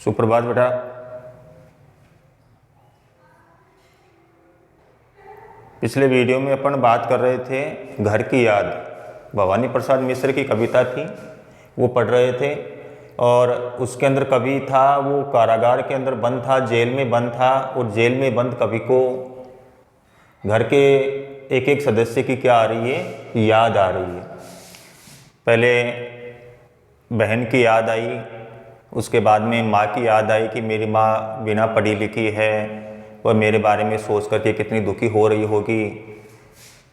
सुप्रभात बेटा। पिछले वीडियो में अपन बात कर रहे थे घर की याद। भवानी प्रसाद मिश्र की कविता थी, वो पढ़ रहे थे और उसके अंदर कवि था, वो कारागार के अंदर बंद था, जेल में बंद था और जेल में बंद कवि को घर के एक एक सदस्य की क्या आ रही है, याद आ रही है। पहले बहन की याद आई, उसके बाद में माँ की याद आई कि मेरी माँ बिना पढ़ी लिखी है और मेरे बारे में सोच करके कितनी दुखी हो रही होगी।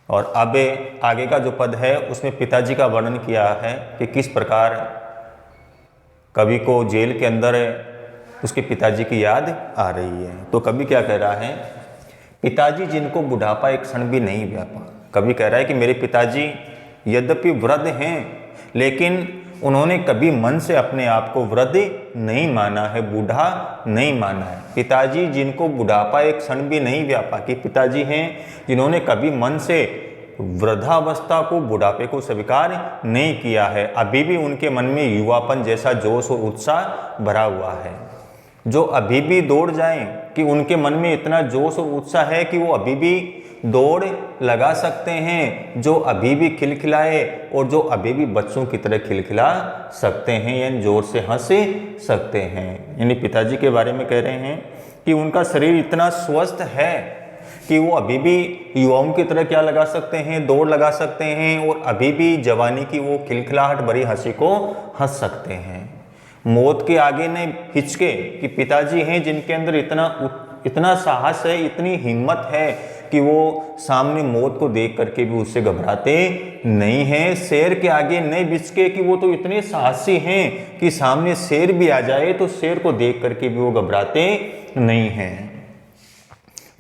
और अब आगे का जो पद है उसमें पिताजी का वर्णन किया है कि किस प्रकार कवि को जेल के अंदर उसके पिताजी की याद आ रही है। तो कवि क्या कह रहा है, पिताजी जिनको बुढ़ापा एक क्षण भी नहीं व्यापा। कवि कह रहा है कि मेरे पिताजी यद्यपि वृद्ध हैं लेकिन उन्होंने कभी मन से अपने आप को वृद्ध नहीं माना है, बूढ़ा नहीं माना है। पिताजी जिनको बुढ़ापा एक क्षण भी नहीं व्यापा, कि पिताजी हैं जिन्होंने कभी मन से वृद्धावस्था को, बुढ़ापे को स्वीकार नहीं किया है। अभी भी उनके मन में युवापन जैसा जोश और उत्साह भरा हुआ है, जो अभी भी दौड़ जाएं, कि उनके मन में इतना जोश और उत्साह है कि वो अभी भी दौड़ लगा सकते हैं, जो अभी भी खिलखिलाए और जो अभी भी बच्चों की तरह खिलखिला सकते हैं, यानी जोर से हंस सकते हैं। यानी पिताजी के बारे में कह रहे हैं कि उनका शरीर इतना स्वस्थ है कि वो अभी भी युवाओं की तरह क्या लगा सकते हैं, दौड़ लगा सकते हैं और अभी भी जवानी की वो खिलखिलाहट भरी हंसी को हंस सकते हैं। मौत के आगे नहीं हिचके, कि पिताजी हैं जिनके अंदर इतना साहस है, इतनी हिम्मत है कि वो सामने मौत को देख करके भी उससे घबराते नहीं हैं। शेर के आगे नहीं बिचके, कि वो तो इतने साहसी हैं कि सामने शेर भी आ जाए तो शेर को देख करके भी वो घबराते नहीं हैं।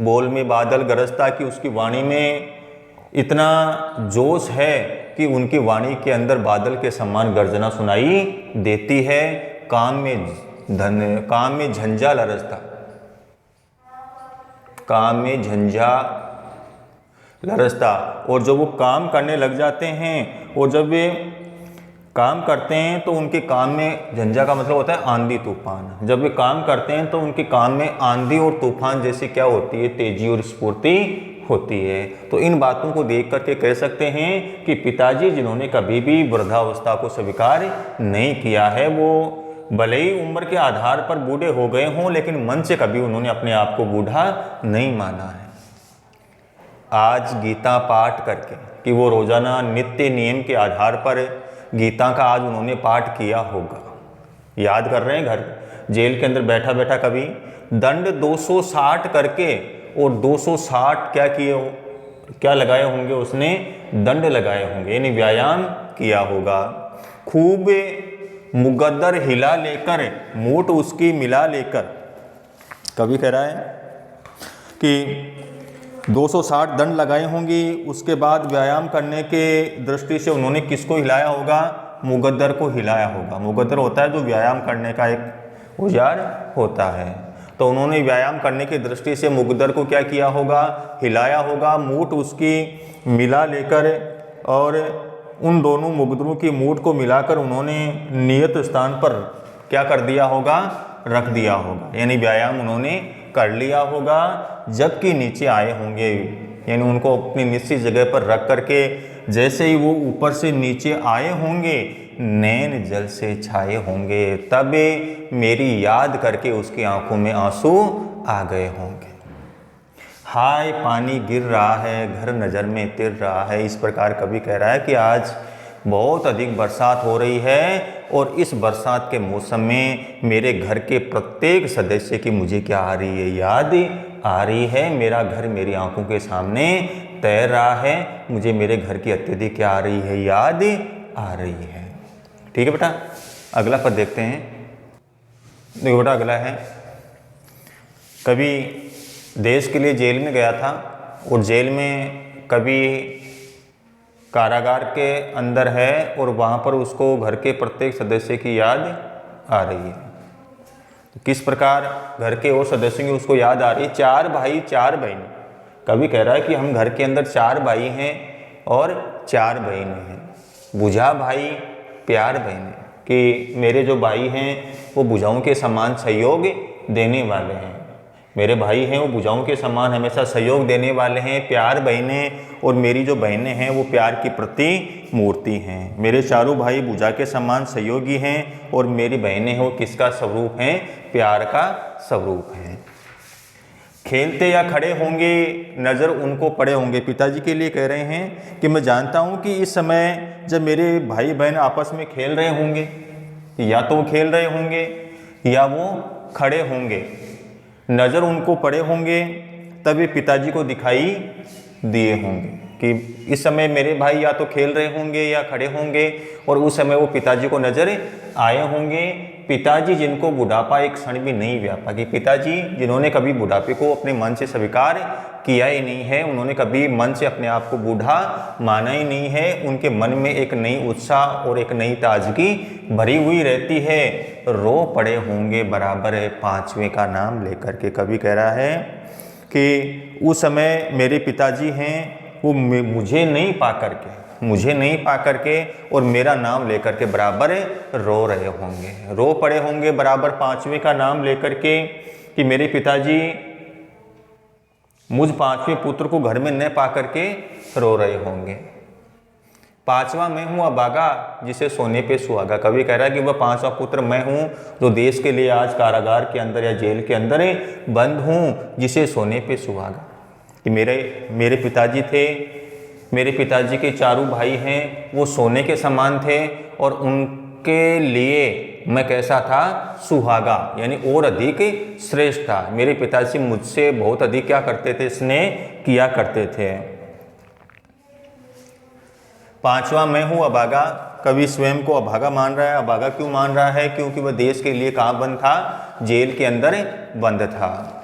बोल में बादल गरजता, कि उसकी वाणी में इतना जोश है कि उनकी वाणी के अंदर बादल के समान गर्जना सुनाई देती है। काम में झंझा लरजता, काम में झंझा लरजता। और जब वो काम करने लग जाते हैं और जब वे काम करते हैं तो उनके काम में, झंझा का मतलब होता है आंधी तूफान, जब वे काम करते हैं तो उनके काम में आंधी और तूफान जैसी क्या होती है, तेजी और स्फूर्ति होती है। तो इन बातों को देख करके कह सकते हैं कि पिताजी जिन्होंने कभी भी वृद्धावस्था को स्वीकार नहीं किया है, वो भले ही उम्र के आधार पर बूढ़े हो गए हों लेकिन मन से कभी उन्होंने अपने आप को बूढ़ा नहीं माना है। आज गीता पाठ करके, कि वो रोजाना नित्य नियम के आधार पर गीता का आज उन्होंने पाठ किया होगा। याद कर रहे हैं, घर जेल के अंदर बैठा बैठा कभी दंड 260 करके, और 260 क्या किए हो, क्या लगाए होंगे, उसने दंड लगाए होंगे, यानी व्यायाम किया होगा। खूब मुकद्दर हिला लेकर, मूठ उसकी मिला लेकर, कवि कह रहा है कि 260 दंड लगाए होंगी। उसके बाद व्यायाम करने के दृष्टि से उन्होंने किसको हिलाया होगा, मुकद्दर को हिलाया होगा। मुकद्दर होता है जो व्यायाम करने का एक औजार होता है। तो उन्होंने व्यायाम करने की दृष्टि से मुकद्दर को क्या किया होगा, हिलाया होगा। मूठ उसकी मिला लेकर, और उन दोनों मुकद्दरों की मूठ को मिलाकर उन्होंने नियत स्थान पर क्या कर दिया होगा, रख दिया होगा, यानी व्यायाम उन्होंने कर लिया होगा। जबकि नीचे आए होंगे, यानी उनको अपनी निश्चित जगह पर रख करके जैसे ही वो ऊपर से नीचे आए होंगे, नैन जल से छाए होंगे, तब मेरी याद करके उसकी आंखों में आंसू आ गए होंगे। हाय पानी गिर रहा है, घर नज़र में तिर रहा है। इस प्रकार कवि कह रहा है कि आज बहुत अधिक बरसात हो रही है और इस बरसात के मौसम में मेरे घर के प्रत्येक सदस्य की मुझे क्या आ रही है, याद आ रही है। मेरा घर मेरी आंखों के सामने तैर रहा है, मुझे मेरे घर की अत्यधिक क्या आ रही है, याद आ रही है। ठीक है बेटा, अगला पद देखते हैं। देखो बेटा, अगला है, कवि देश के लिए जेल में गया था और जेल में कभी कारागार के अंदर है और वहाँ पर उसको घर के प्रत्येक सदस्य की याद आ रही है। तो किस प्रकार घर के और सदस्यों की उसको याद आ रही है। 4 भाई 4 बहन, कभी कह रहा है कि हम घर के अंदर 4 भाई हैं और 4 बहनें हैं। बुझा भाई प्यार बहनें, कि मेरे जो भाई हैं वो भुजाओं के समान सहयोग देने वाले हैं। मेरे भाई हैं वो भुजाओं के समान हमेशा सहयोग देने वाले हैं, प्यार बहनें, और मेरी जो बहनें हैं वो प्यार की प्रतिमूर्ति हैं। मेरे चारों भाई भुजा के समान सहयोगी हैं और मेरी बहनें हैं वो किसका स्वरूप हैं? प्यार का स्वरूप हैं। खेलते या खड़े होंगे, नज़र उनको पड़े होंगे। पिताजी के लिए कह रहे हैं कि मैं जानता हूँ कि इस समय जब मेरे भाई बहन आपस में खेल रहे होंगे, या तो वो खेल रहे होंगे या वो खड़े होंगे, नज़र उनको पड़े होंगे, तब ये पिताजी को दिखाई दिए होंगे कि इस समय मेरे भाई या तो खेल रहे होंगे या खड़े होंगे, और उस समय वो पिताजी को नज़र आए होंगे। पिताजी जिनको बुढ़ापा एक क्षण भी नहीं व्यापा, कि पिताजी जिन्होंने कभी बुढ़ापे को अपने मन से स्वीकार किया ही नहीं है, उन्होंने कभी मन से अपने आप को बूढ़ा माना ही नहीं है। उनके मन में एक नई उत्साह और एक नई ताजगी भरी हुई रहती है। रो पड़े होंगे बराबर है पांचवें का नाम लेकर के। कवि कह रहा है कि उस समय मेरे पिताजी हैं वो मुझे नहीं पा करके और मेरा नाम लेकर के बराबर रो रहे होंगे, रो पड़े होंगे बराबर पांचवें का नाम लेकर के, कि मेरे पिताजी मुझ पांचवें पुत्र को घर में न पा करके रो रहे होंगे। पांचवा मैं हूँ अभागा जिसे सोने पे सुहागा। कवि कह रहा है कि वह पांचवा पुत्र मैं हूँ जो देश के लिए आज कारागार के अंदर या जेल के अंदर बंद हूँ, जिसे सोने पे सुहागा। कि मेरे पिताजी थे, मेरे पिताजी के चारों भाई हैं वो सोने के समान थे, और उनके लिए मैं कैसा था? सुहागा, यानी और अधिक श्रेष्ठ था। मेरे पिताजी मुझसे बहुत अधिक क्या करते थे? स्नेह किया करते थे। पांचवा मैं हूँ अभागा। कवि स्वयं को अभागा मान रहा है। अभागा क्यों मान रहा है? क्योंकि वह देश के लिए कहाँ बंद था? जेल के अंदर बंद था।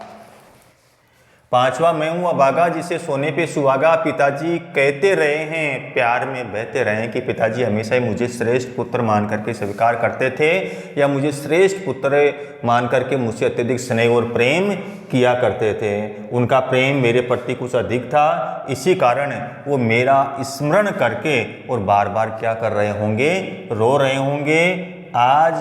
पांचवा मैं हूँ अभागा जिसे सोने पे सुहागा। पिताजी कहते रहे हैं, प्यार में बहते रहे हैं, कि पिताजी हमेशा ही मुझे श्रेष्ठ पुत्र मान करके स्वीकार करते थे, या मुझे श्रेष्ठ पुत्र मान करके मुझसे अत्यधिक स्नेह और प्रेम किया करते थे। उनका प्रेम मेरे प्रति कुछ अधिक था, इसी कारण वो मेरा स्मरण करके और बार बार क्या कर रहे होंगे? रो रहे होंगे। आज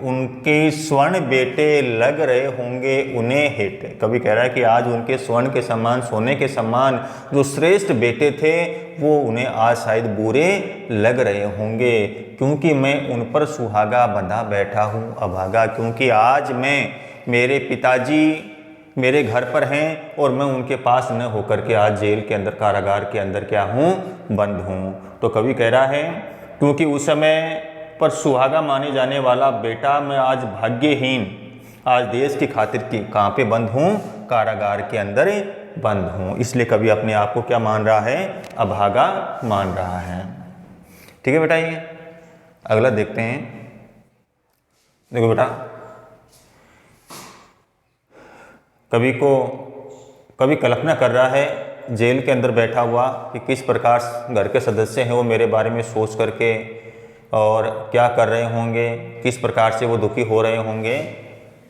उनके स्वर्ण बेटे लग रहे होंगे उन्हें हिट। कवि कह रहा है कि आज उनके स्वर्ण के समान, सोने के समान जो श्रेष्ठ बेटे थे वो उन्हें आज शायद बुरे लग रहे होंगे, क्योंकि मैं उन पर सुहागा बंधा बैठा हूँ अभागा। क्योंकि आज मेरे पिताजी मेरे घर पर हैं और मैं उनके पास न होकर के आज जेल के अंदर, कारागार के अंदर क्या हूँ? बंद हूँ। तो कवि कह रहा है क्योंकि उस समय पर सुहागा माने जाने वाला बेटा मैं आज भाग्यहीन, आज देश की खातिर की कहाँ पे बंद हूँ? कारागार के अंदर बंद हूँ। इसलिए कवि अपने आप को क्या मान रहा है? अभागा मान रहा है। ठीक है बेटा, ये अगला देखते हैं। देखो बेटा, कवि कल्पना कर रहा है जेल के अंदर बैठा हुआ कि किस प्रकार घर के सदस्य हैं वो मेरे बारे में सोच करके और क्या कर रहे होंगे, किस प्रकार से वो दुखी हो रहे होंगे।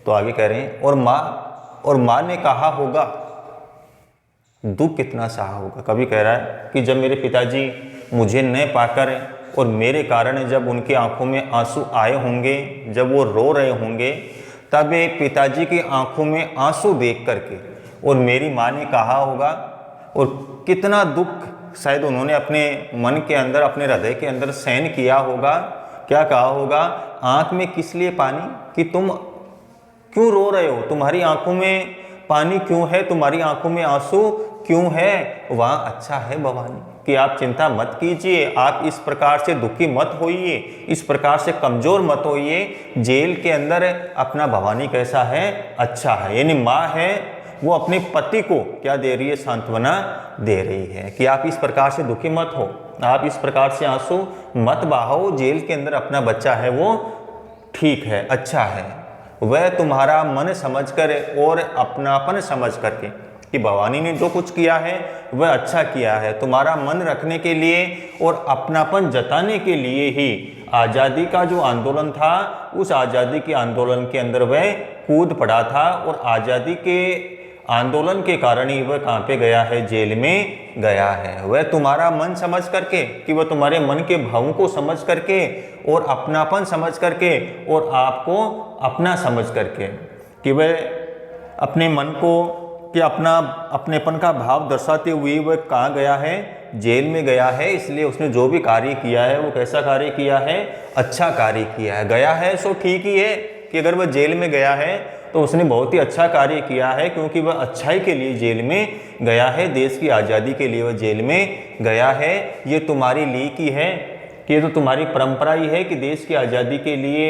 तो आगे कह रहे हैं और माँ ने कहा होगा, दुख कितना सहा होगा। कवि कह रहा है कि जब मेरे पिताजी मुझे न पाकर और मेरे कारण जब उनकी आंखों में आंसू आए होंगे, जब वो रो रहे होंगे, तब पिताजी की आंखों में आंसू देख करके और मेरी माँ ने कहा होगा, और कितना दुख शायद उन्होंने अपने मन के अंदर, अपने हृदय के अंदर सहन किया होगा। क्या कहा होगा? आंख में किस लिए पानी, कि तुम क्यों रो रहे हो? तुम्हारी आंखों में पानी क्यों है? तुम्हारी आंखों में आंसू क्यों है? वहाँ अच्छा है भवानी, कि आप चिंता मत कीजिए, आप इस प्रकार से दुखी मत होइए, इस प्रकार से कमज़ोर मत होइए। जेल के अंदर अपना भवानी कैसा है? अच्छा है। यानी माँ है वो अपने पति को क्या दे रही है? सांत्वना दे रही है कि आप इस प्रकार से दुखी मत हो, आप इस प्रकार से आंसू मत बहाओ। जेल के अंदर अपना बच्चा है वो ठीक है, अच्छा है। वह तुम्हारा मन समझकर और अपनापन समझ करके, कि भवानी ने जो कुछ किया है वह अच्छा किया है, तुम्हारा मन रखने के लिए और अपनापन जताने के लिए ही आज़ादी का जो आंदोलन था, उस आज़ादी के आंदोलन के अंदर वह कूद पड़ा था, और आज़ादी के आंदोलन के कारण ही वह कहाँ पे गया है, जेल में गया है। वह तुम्हारा मन समझ करके, कि वह तुम्हारे मन के भावों को समझ करके और अपनापन समझ करके और आपको अपना समझ करके, कि वह अपने मन को कि अपनेपन का भाव दर्शाते हुए वह कहाँ गया है, जेल में गया है। इसलिए उसने जो भी कार्य किया है वो कैसा कार्य किया है, अच्छा कार्य किया है। गया है सो ठीक ही है, कि अगर वह जेल में गया है तो उसने बहुत ही अच्छा कार्य किया है, क्योंकि वह अच्छाई के लिए जेल में गया है, देश की आज़ादी के लिए वह जेल में गया है। ये तुम्हारी लीक ही है, कि ये तो तुम्हारी परंपरा ही है कि देश की आज़ादी के लिए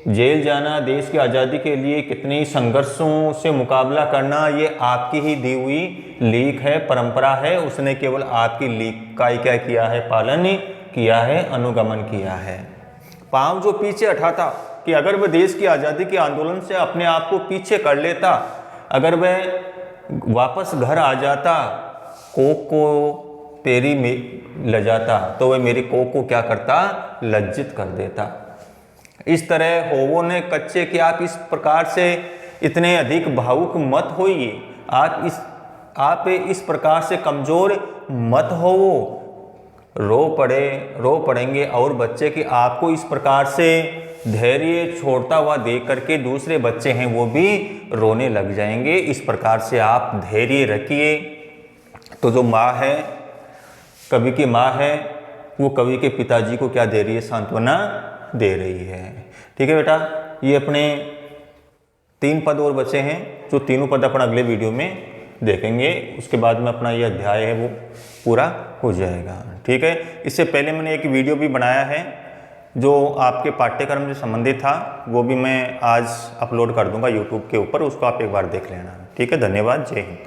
जेल जाना, देश की आज़ादी के लिए कितने संघर्षों से मुकाबला करना, ये आपकी ही दी हुई लीक है, परंपरा है। उसने केवल आपकी लीक का ही क्या किया है, पालन किया है, अनुगमन किया है। पाँव जो पीछे हटाता, कि अगर वह देश की आज़ादी के आंदोलन से अपने आप को पीछे कर लेता, अगर वह वापस घर आ जाता, कोक को पैरी में ले जाता, तो वह मेरी कोक को क्या करता, लज्जित कर देता। इस तरह होवो ने कच्चे कि आप इस प्रकार से इतने अधिक भावुक मत होइए, आप इस प्रकार से कमज़ोर मत होवो। रो पड़ेंगे और बच्चे कि आपको इस प्रकार से धैर्य छोड़ता हुआ देख करके दूसरे बच्चे हैं वो भी रोने लग जाएंगे। इस प्रकार से आप धैर्य रखिए। तो जो माँ है, कवि की माँ है, वो कवि के पिताजी को क्या दे रही है, सांत्वना दे रही है। ठीक है बेटा, ये अपने 3 पद और बचे हैं, जो तीनों पद अपन अगले वीडियो में देखेंगे। उसके बाद में अपना ये अध्याय है वो पूरा हो जाएगा। ठीक है, इससे पहले मैंने एक वीडियो भी बनाया है जो आपके पाठ्यक्रम से संबंधित था, वो भी मैं आज अपलोड कर दूंगा यूट्यूब के ऊपर, उसको आप एक बार देख लेना। ठीक है, धन्यवाद, जय हिंद।